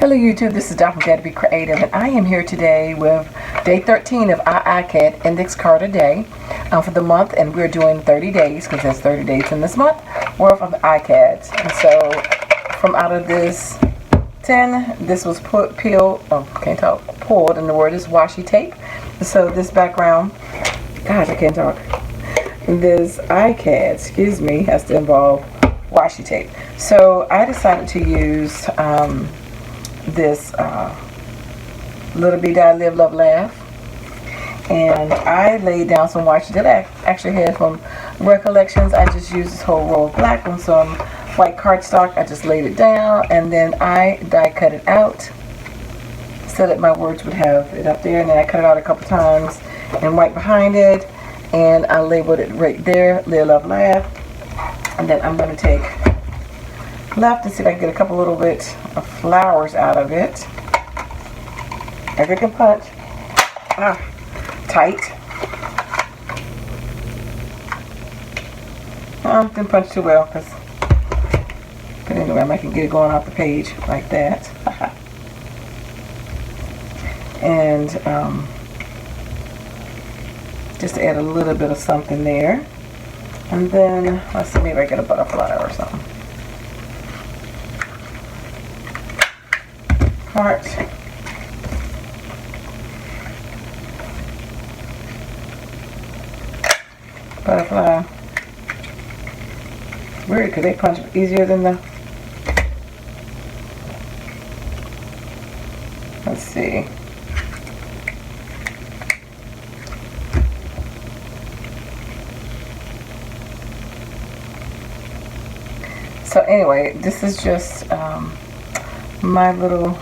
Hello YouTube, this is Doc from DaretoBeCreative, and I am here today with day 13 of our ICAD index card a day for the month, and we're doing 30 days because there's 30 days in this month worth of ICADs. And so from out of this 10, this was pulled, and the word is washi tape. So this background, gosh, I can't talk. This ICAD, has to involve washi tape. So I decided to use this Little Bee Die Live Love Laugh, and I laid down some washi that I actually had from Recollections. I just used this whole roll of black on some white cardstock. I just laid it down, and then I die cut it out so that my words would have it up there, and then I cut it out a couple times and white behind it, and I labeled it right there, Live Love Laugh. And then I'm going to take left and see if I can get a couple little bit of flowers out of it. If I can punch. Tight. Didn't punch too well, but anyway, I might can get it going off the page like that. And just to add a little bit of something there. And then, let's see, maybe I get a butterfly or something. Heart. Butterfly. Weird, because they punch easier than the... Let's see. So anyway, this is just my little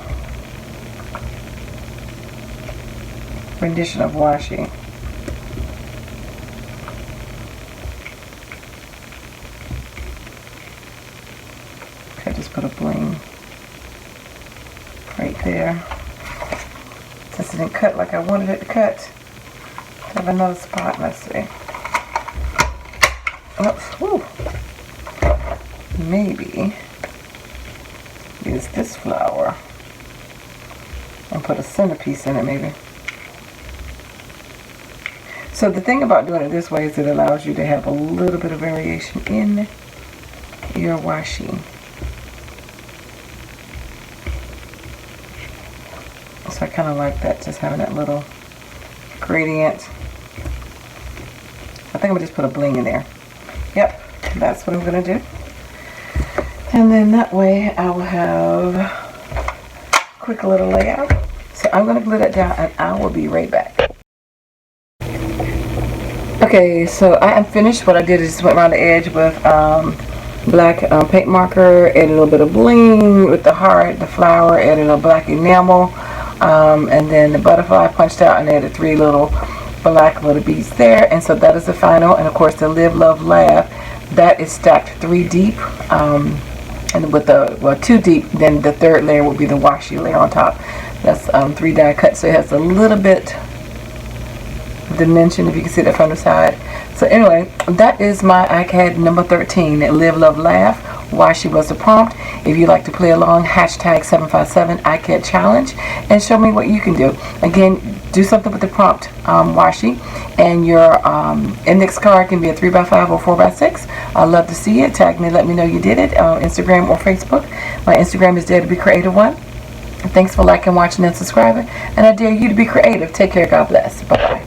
rendition of washi. I just put a bling right there. Since it didn't cut like I wanted it to cut, I have another spot. Let's see. Oh, maybe use this flower and put a centerpiece in it, maybe. So the thing about doing it this way is it allows you to have a little bit of variation in your washi. So I kind of like that, just having that little gradient. I think I'm gonna just put a bling in there. Yep, that's what I'm gonna do. And then that way I will have a quick little layout. So I'm going to glue that down and I will be right back. Okay, so I am finished. What I did is just went around the edge with black paint marker, added a little bit of bling with the heart, the flower, added a black enamel, and then the butterfly punched out and added 3 little black little beads there. And so that is the final. And of course the Live, Love, Laugh, that is stacked 3 deep. And with the 2 deep, then the 3rd layer will be the washi layer on top. That's 3 die cut, so it has a little bit of dimension, if you can see that from the side. So anyway, that is my ICAD number 13, Live, Love, Laugh. Washi was the prompt. If you'd like to play along, hashtag 757 ICAD challenge and show me what you can do. Again, do something with the prompt washi, and your index card can be a 3x5 or 4x6. I'd love to see it. Tag me, let me know you did it on Instagram or Facebook. My Instagram is DaretoBeCreative1. Thanks for liking, watching, and subscribing. And I dare you to be creative. Take care. God bless. Bye-bye.